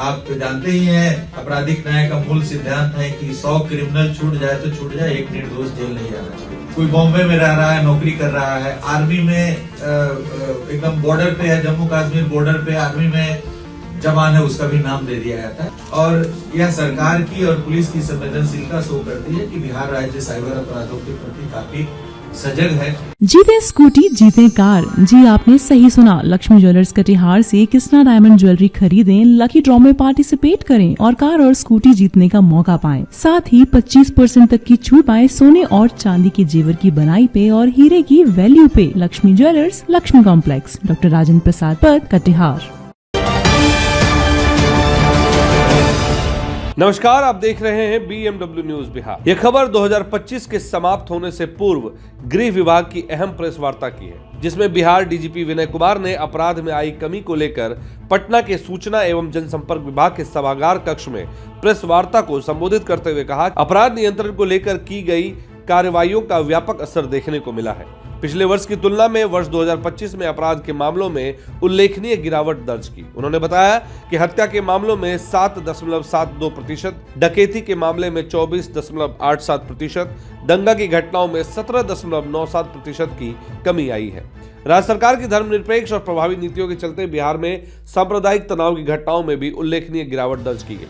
आप जानते ही हैं आपराधिक न्याय का मूल सिद्धांत है कि 100 क्रिमिनल छूट जाए तो छूट जाए, एक निर्दोष जेल नहीं जाना चाहिए। कोई बॉम्बे में रह रहा है, नौकरी कर रहा है, आर्मी में एकदम बॉर्डर पे है, जम्मू कश्मीर बॉर्डर पे आर्मी में जवान है, उसका भी नाम दे दिया जाता है। और यह सरकार की और पुलिस की संवेदनशीलता शो करती है कि बिहार राज्य साइबर अपराधों के प्रति काफी सजग है। जीते स्कूटी जीते कार। जी आपने सही सुना, लक्ष्मी ज्वेलर्स कटिहार से कृष्णा डायमंड ज्वेलरी खरीदें, लकी ड्रॉ में पार्टिसिपेट करें और कार और स्कूटी जीतने का मौका पाएं। साथ ही 25% तक की छूट पाएं सोने और चांदी के जेवर की बनाई पे और हीरे की वैल्यू पे। Lakshmi jewellers, Lakshmi complex, doctor Rajendra Prasad Path, Katihar. नमस्कार, आप देख रहे हैं BMW न्यूज बिहार। यह खबर 2025 के समाप्त होने से पूर्व गृह विभाग की अहम प्रेस वार्ता की है, जिसमें बिहार डीजीपी विनय कुमार ने अपराध में आई कमी को लेकर पटना के सूचना एवं जनसंपर्क विभाग के सभागार कक्ष में प्रेस वार्ता को संबोधित करते हुए कहा, अपराध नियंत्रण को लेकर की गई कार्रवाइयों का व्यापक असर देखने को मिला है। पिछले वर्ष की तुलना में वर्ष 2025 में अपराध के मामलों में उल्लेखनीय गिरावट दर्ज की। उन्होंने बताया कि हत्या के मामलों में 7.72%, डकैती के मामले में 24.87%, दंगा की घटनाओं में 17.97% की कमी आई है। राज्य सरकार की धर्मनिरपेक्ष और प्रभावी नीतियों के चलते बिहार में सांप्रदायिक तनाव की घटनाओं में भी उल्लेखनीय गिरावट दर्ज की गई।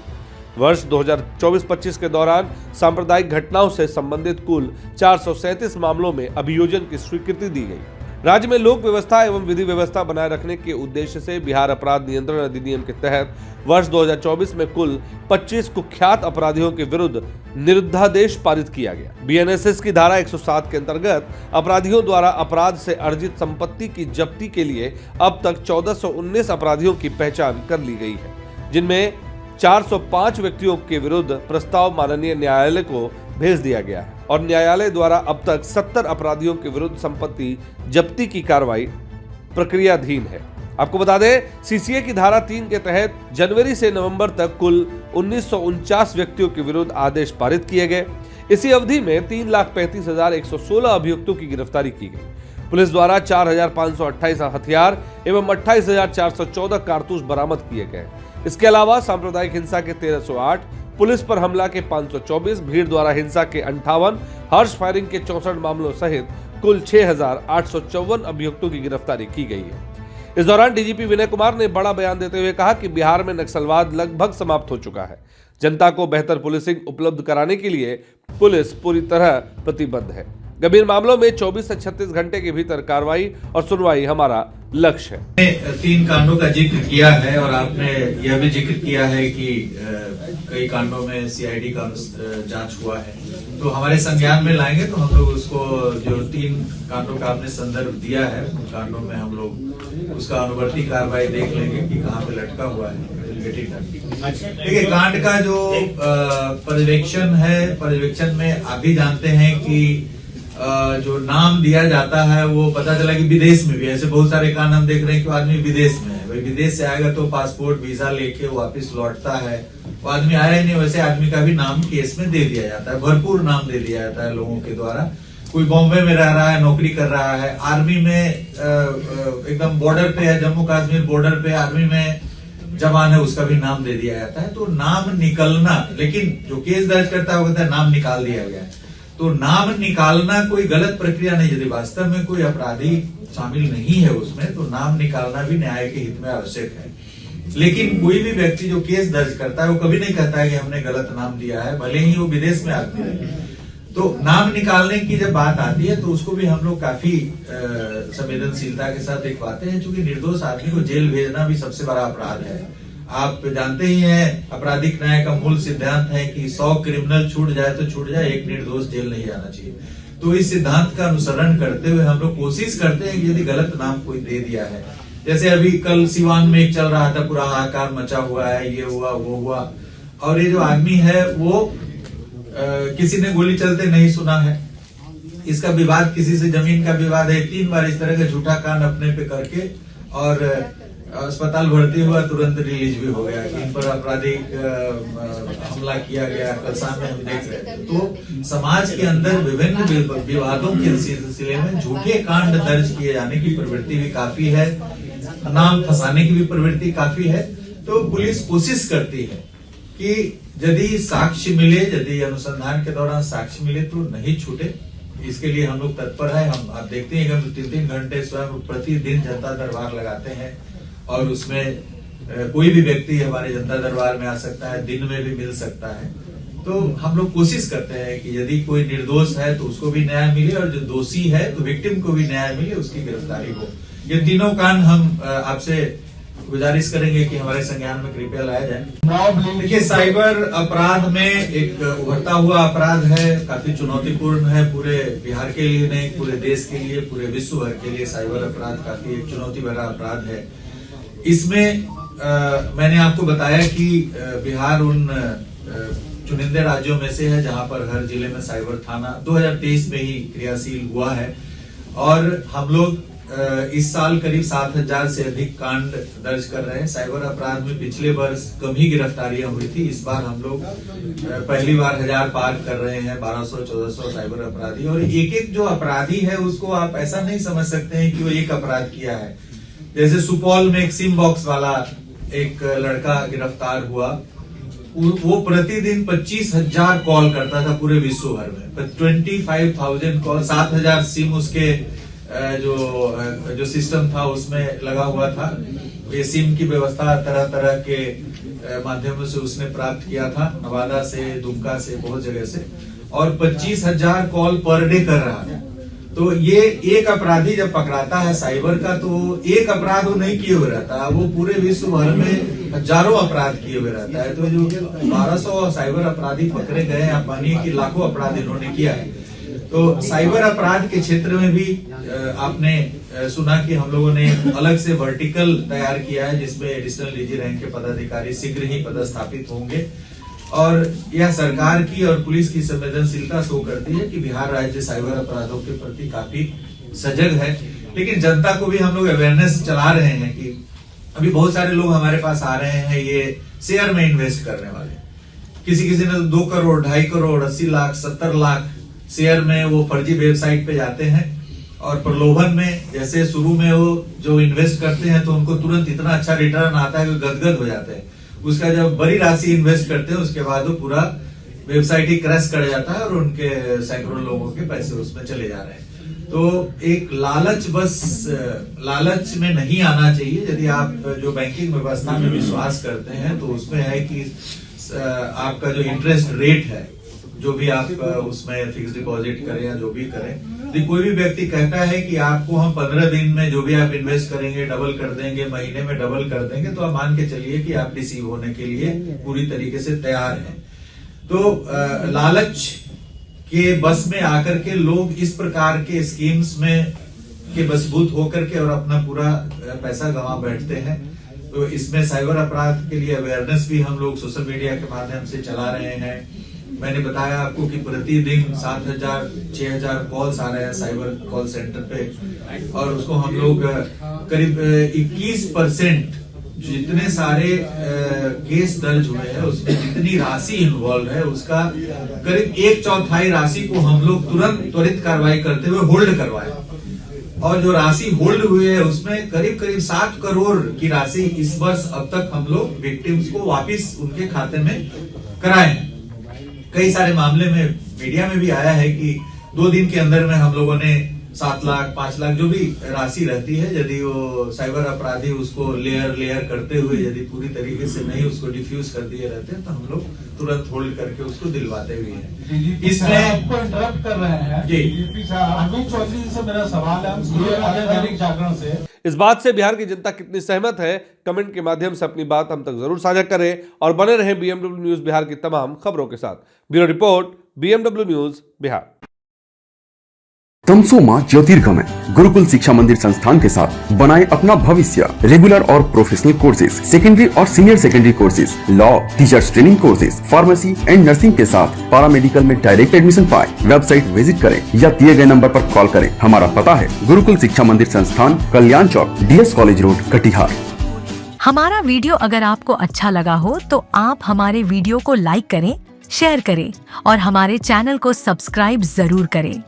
वर्ष 2024-25 के दौरान सांप्रदायिक घटनाओं से संबंधित कुल 437 मामलों में अभियोजन की स्वीकृति दी गई। राज्य में लोक व्यवस्था एवं विधि व्यवस्था बनाए रखने के उद्देश्य से बिहार अपराध नियंत्रण अधिनियम के तहत वर्ष 2024 में कुल 25 कुख्यात अपराधियों के विरुद्ध निरुद्धादेश पारित किया गया। BNSS की धारा 107 के अंतर्गत अपराधियों द्वारा अपराध से अर्जित संपत्ति की जब्ती के लिए अब तक 1419 अपराधियों की पहचान कर ली गई है, जिनमें 405 व्यक्तियों के विरुद्ध प्रस्ताव माननीय न्यायालय को भेज दिया गया है और न्यायालय द्वारा अब तक 70 अपराधियों के विरुद्ध संपत्ति जब्ती की कार्रवाई प्रक्रियाधीन है। आपको बता दें, CCA की धारा 3 के तहत जनवरी से नवंबर तक कुल 1949 व्यक्तियों के विरुद्ध आदेश पारित किए गए। इसी अवधि में 3,35,116 अभियुक्तों की गिरफ्तारी की गई। पुलिस द्वारा 4,528 हथियार एवं 28,414 कारतूस बरामद किए गए। इसके अलावा सांप्रदायिक हिंसा के 1308, पुलिस पर हमला के 524, भीड़ द्वारा हिंसा के 58, हर्ष फायरिंग के 64 मामलों सहित कुल 6,854 अभियुक्तों की गिरफ्तारी की गई है। इस दौरान डीजीपी विनय कुमार ने बड़ा बयान देते हुए कहा कि बिहार में नक्सलवाद लगभग समाप्त हो चुका है। जनता को बेहतर पुलिसिंग उपलब्ध कराने के लिए पुलिस पूरी तरह प्रतिबद्ध है। गंभीर मामलों में 24 से 36 घंटे के भीतर कार्रवाई और सुनवाई हमारा लक्ष्य है। 3 कांडों का जिक्र किया है और आपने यह भी जिक्र किया है कि कई कांडों में CID का जांच हुआ है, तो हमारे संज्ञान में लाएंगे तो हम लोग उसको जो 3 कांडों का आपने संदर्भ दिया है, उन कांडों में हम लोग उसका अनुवर्ती कार्रवाई देख लेंगे कि कहाँ पे लटका हुआ है। देखिए, कांड का जो पर्यवेक्षण है, पर्यवेक्षण में आप भी जानते हैं कि जो नाम दिया जाता है वो पता चला कि विदेश में भी ऐसे बहुत सारे कांड हम देख रहे हैं कि आदमी विदेश में है। भाई विदेश से आएगा तो पासपोर्ट वीजा लेके वापस लौटता है, वो आदमी आया ही नहीं। वैसे आदमी का भी नाम केस में दे दिया जाता है, भरपूर नाम दे दिया जाता है लोगों के द्वारा। कोई बॉम्बे में रह रहा है, नौकरी कर रहा है, आर्मी में एकदम बॉर्डर पे है, जम्मू कश्मीर बॉर्डर पे आर्मी में जवान है, उसका भी नाम दे दिया जाता है। तो नाम निकलना, लेकिन जो केस दर्ज करता है वो कहता है नाम निकाल दिया गया है। तो नाम निकालना कोई गलत प्रक्रिया नहीं। यदि वास्तव में कोई अपराधी शामिल नहीं है उसमें, तो नाम निकालना भी न्याय के हित में आवश्यक है। लेकिन कोई भी व्यक्ति जो केस दर्ज करता है वो कभी नहीं कहता है कि हमने गलत नाम दिया है, भले ही वो विदेश में आदमी रहे। तो नाम निकालने की जब बात आती है तो उसको भी हम लोग काफी संवेदनशीलता के साथ देखवाते हैं, क्योंकि निर्दोष आदमी को जेल भेजना भी सबसे बड़ा अपराध है। आप जानते ही हैं आपराधिक न्याय का मूल सिद्धांत है कि 100 क्रिमिनल छूट जाए तो छूट जाए, एक निर्दोष जेल नहीं जाना चाहिए। तो इस सिद्धांत का अनुसरण करते हुए हम लोग कोशिश करते हैं कि यदि गलत नाम कोई दे दिया है, जैसे अभी कल सिवान में एक चल रहा था, पूरा हाहाकार मचा हुआ है, ये हुआ वो हुआ, और ये जो आदमी है वो किसी ने गोली चलते नहीं सुना है। इसका विवाद किसी से जमीन का विवाद है, 3 बार इस तरह का झूठा कांड अपने पे करके और अस्पताल भर्ती हुआ, तुरंत रिलीज भी हो गया। इन पर आपराधिक हमला किया गया, कल शाम में हम देख रहे थे। तो समाज के अंदर विभिन्न विवादों के सिलसिले में झूठे कांड दर्ज किए जाने की प्रवृत्ति भी काफी है, नाम फंसाने की भी प्रवृत्ति काफी है। तो पुलिस कोशिश करती है कि यदि साक्ष्य मिले, यदि अनुसंधान के दौरान साक्ष्य मिले तो नहीं छूटे। इसके लिए हम लोग तत्पर है। हम आप देखते हैं कि हम 3-3 घंटे स्वयं प्रतिदिन जनता दरबार लगाते हैं और उसमें कोई भी व्यक्ति हमारे जनता दरबार में आ सकता है, दिन में भी मिल सकता है। तो हम लोग कोशिश करते हैं कि यदि कोई निर्दोष है तो उसको भी न्याय मिले और जो दोषी है तो विक्टिम को भी न्याय मिले, उसकी गिरफ्तारी हो। ये तीनों कांड हम आपसे गुजारिश करेंगे कि हमारे संज्ञान में कृपया लाया जाए। देखिए, साइबर अपराध में एक उभरता हुआ अपराध है, काफी चुनौतीपूर्ण है। पूरे बिहार के लिए नहीं, पूरे देश के लिए, पूरे विश्व भर के लिए साइबर अपराध काफी एक चुनौती भरा अपराध है। इसमें मैंने आपको बताया कि बिहार उन चुनिंदे राज्यों में से है जहां पर हर जिले में साइबर थाना 2023 में ही क्रियाशील हुआ है और हम लोग इस साल करीब 7,000 से अधिक कांड दर्ज कर रहे हैं। साइबर अपराध में पिछले वर्ष कम ही गिरफ्तारियां हुई थी। इस बार हम लोग पहली बार 1000 पार कर रहे हैं, 1200-1400 साइबर अपराधी। और एक एक जो अपराधी है उसको आप ऐसा नहीं समझ सकते हैं कि वो एक अपराध किया है। जैसे सुपौल में एक सिम बॉक्स वाला एक लड़का गिरफ्तार हुआ, वो प्रतिदिन 25,000 कॉल करता था पूरे विश्व भर में। 25,000 कॉल, 7,000 सिम उसके जो सिस्टम था उसमें लगा हुआ था। ये सिम की व्यवस्था तरह तरह के माध्यमों से उसने प्राप्त किया था, नवादा से, दुमका से, बहुत जगह से, और 25,000 कॉल पर डे कर रहा था। तो ये एक अपराधी जब पकड़ाता है साइबर का, तो एक अपराध वो नहीं किए हुए रहता, वो पूरे विश्व भर में हजारों अपराध किए हुए रहता है। तो जो 1200 साइबर अपराधी पकड़े गए, आप मानिए कि लाखों अपराध इन्होंने किया है। तो साइबर अपराध के क्षेत्र में भी आपने सुना कि हम लोगों ने अलग से वर्टिकल तैयार किया है जिसमें एडिशनल डीजी रैंक के पदाधिकारी शीघ्र ही पदस्थापित होंगे और यह सरकार की और पुलिस की संवेदनशीलता शो करती है कि बिहार राज्य साइबर अपराधों के प्रति काफी सजग है। लेकिन जनता को भी हम लोग अवेयरनेस चला रहे हैं कि अभी बहुत सारे लोग हमारे पास आ रहे हैं ये शेयर में इन्वेस्ट करने वाले। किसी ने 2 करोड़, 2.5 करोड़, 80 लाख, 70 लाख शेयर में वो फर्जी वेबसाइट पे जाते हैं और प्रलोभन में, जैसे शुरू में वो जो इन्वेस्ट करते हैं तो उनको तुरंत इतना अच्छा रिटर्न आता है कि गदगद हो जाते हैं। उसका जब बड़ी राशि इन्वेस्ट करते हैं उसके बाद वो पूरा वेबसाइट ही क्रैश कर जाता है और उनके सैकड़ों लोगों के पैसे उसमें चले जा रहे हैं। तो एक लालच, बस लालच में नहीं आना चाहिए। यदि आप जो बैंकिंग व्यवस्था में विश्वास करते हैं तो उसमें है कि आपका जो इंटरेस्ट रेट है, जो भी आप उसमें फिक्स डिपॉजिट करें या जो भी करें, तो कोई भी व्यक्ति कहता है कि आपको हम 15 दिन में जो भी आप इन्वेस्ट करेंगे डबल कर देंगे, महीने में डबल कर देंगे, तो आप मान के चलिए कि आप रिसीव होने के लिए पूरी तरीके से तैयार हैं। तो लालच के बस में आकर के लोग इस प्रकार के स्कीम्स में के बसबूत होकर के और अपना पूरा पैसा गंवा बैठते हैं। तो इसमें साइबर अपराध के लिए अवेयरनेस भी हम लोग सोशल मीडिया के माध्यम से चला रहे हैं। मैंने बताया आपको कि प्रतिदिन 7,000-6,000 कॉल्स आ रहे हैं साइबर कॉल सेंटर पे और उसको हम लोग करीब 21% जितने सारे केस दर्ज हुए हैं उसमें जितनी राशि इन्वॉल्व है उसका करीब 1/4 राशि को हम लोग तुरंत त्वरित कार्रवाई करते हुए होल्ड करवाए और जो राशि होल्ड हुई है उसमें करीब 7 करोड़ की राशि इस वर्ष अब तक हम लोग विक्टिम्स को वापिस उनके खाते में कराए हैं। कई सारे मामले में मीडिया में भी आया है कि 2 दिन के अंदर में हम लोगों ने 7 लाख 5 लाख जो भी राशि रहती है, यदि वो साइबर अपराधी उसको लेयर करते हुए यदि पूरी तरीके से नहीं उसको डिफ्यूज कर दिए रहते हैं तो हम लोग तुरंत होल्ड करके उसको दिलवाते भी हैं। इसमें आपको इंटरप्ट कर रहे हैं जी, अमित चौधरी जी से मेरा सवाल है दैनिक जागरण से। इस बात से बिहार की जनता कितनी सहमत है, कमेंट के माध्यम से अपनी बात हम तक जरूर साझा करें और बने रहें बीएमडब्ल्यू न्यूज बिहार की तमाम खबरों के साथ। Bureau report, BMW news Bihar. Tamsoma Jyotirgamay Gurukul Shiksha Mandir संस्थान के साथ बनाए अपना भविष्य। रेगुलर और प्रोफेशनल कोर्सेज, सेकेंडरी और senior secondary courses, law, teachers training courses, pharmacy and nursing के साथ पैरामेडिकल में डायरेक्ट एडमिशन पाए। वेबसाइट विजिट करें या दिए गए नंबर पर कॉल करें। हमारा पता है गुरुकुल शिक्षा मंदिर संस्थान, कल्याण चौक, DS कॉलेज रोड, कटिहार। हमारा वीडियो अगर आपको अच्छा लगा हो तो आप हमारे वीडियो को लाइक करें, शेयर करें और हमारे चैनल को सब्सक्राइब जरूर करें।